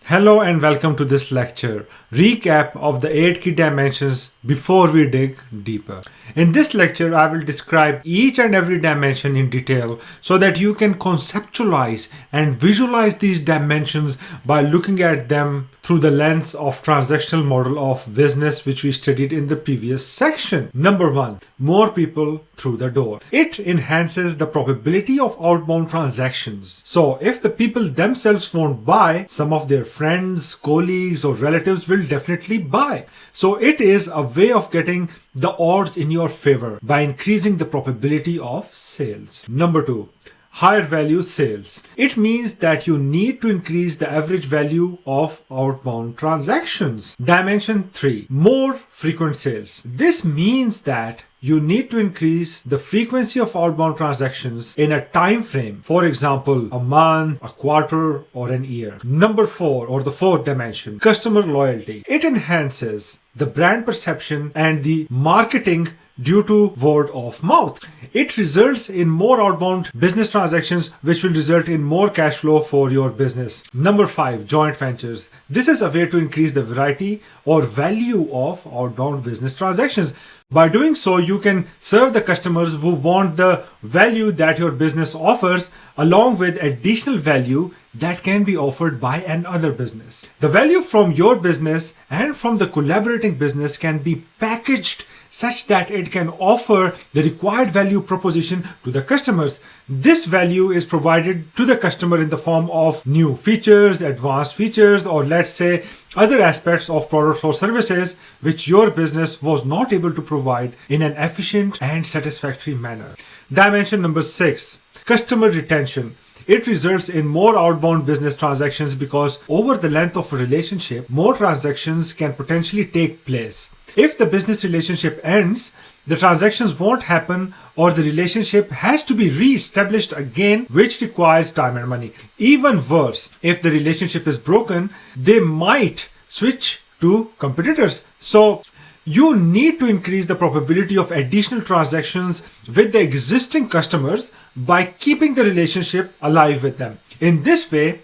Hello and welcome to this lecture, recap of the 8 key dimensions before we dig deeper. In this lecture, I will describe each and every dimension in detail so that you can conceptualize and visualize these dimensions by looking at them through the lens of transactional model of business, which we studied in the previous section. Number 1, more people through the door. It enhances the probability of outbound transactions. So if the people themselves won't buy, some of their friends, colleagues, or relatives will definitely buy. So it is a way of getting the odds in your favor by increasing the probability of sales. Number 2, higher value sales. It means that you need to increase the average value of outbound transactions. Dimension 3, more frequent sales. This means that you need to increase the frequency of outbound transactions in a time frame, for example, a month, a quarter, or an year. Number 4, or the fourth dimension, customer loyalty. It enhances the brand perception and the marketing due to word of mouth. It results in more outbound business transactions, which will result in more cash flow for your business. Number 5, joint ventures. This is a way to increase the variety or value of outbound business transactions. By doing so, you can serve the customers who want the value that your business offers, along with additional value that can be offered by another business. The value from your business and from the collaborating business can be packaged such that it can offer the required value proposition to the customers. This value is provided to the customer in the form of new features, advanced features, or let's say other aspects of products or services which your business was not able to provide in an efficient and satisfactory manner. Dimension number 6, customer retention. It results in more outbound business transactions because over the length of a relationship, more transactions can potentially take place. If the business relationship ends, the transactions won't happen, or the relationship has to be re-established again, which requires time and money. Even worse, if the relationship is broken, they might switch to competitors. So you need to increase the probability of additional transactions with the existing customers by keeping the relationship alive with them. In this way,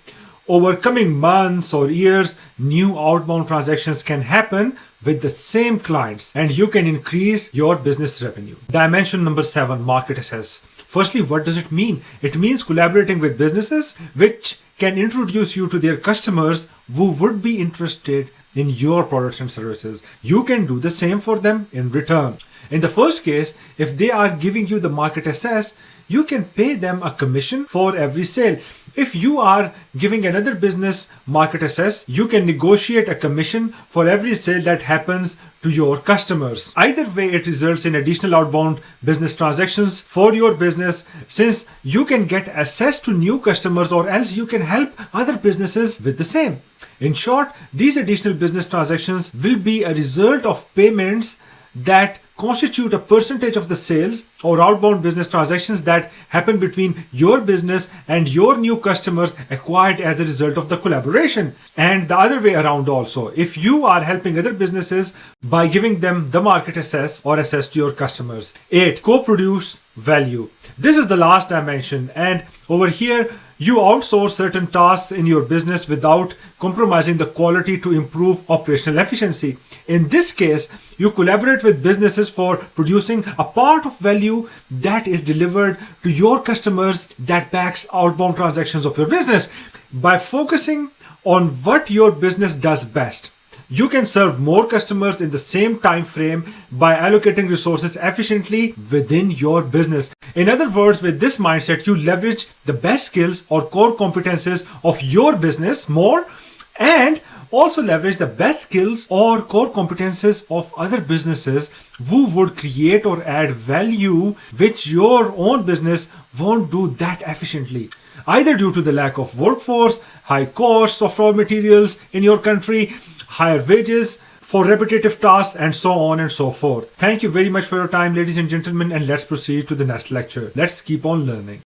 over coming months or years, new outbound transactions can happen with the same clients, and you can increase your business revenue. Dimension number 7, market access. Firstly, what does it mean? It means collaborating with businesses which can introduce you to their customers who would be interested in your products and services. You can do the same for them in return. In the first case, if they are giving you the market access, you can pay them a commission for every sale. If you are giving another business market access, you can negotiate a commission for every sale that happens to your customers. Either way, it results in additional outbound business transactions for your business, since you can get access to new customers, or else you can help other businesses with the same. In short, these additional business transactions will be a result of payments that constitute a percentage of the sales or outbound business transactions that happen between your business and your new customers acquired as a result of the collaboration. And the other way around also, if you are helping other businesses by giving them the market access or access to your customers. 8, co-produce value. This is the last dimension, and over here you outsource certain tasks in your business without compromising the quality to improve operational efficiency. In this case, you collaborate with businesses for producing a part of value that is delivered to your customers that backs outbound transactions of your business. By focusing on what your business does best, you can serve more customers in the same time frame by allocating resources efficiently within your business. In other words, with this mindset, you leverage the best skills or core competences of your business more, and also leverage the best skills or core competences of other businesses who would create or add value which your own business won't do that efficiently, either due to the lack of workforce, high costs of raw materials in your country, higher wages for repetitive tasks, and so on and so forth. Thank you very much for your time, ladies and gentlemen, and let's proceed to the next lecture. Let's keep on learning.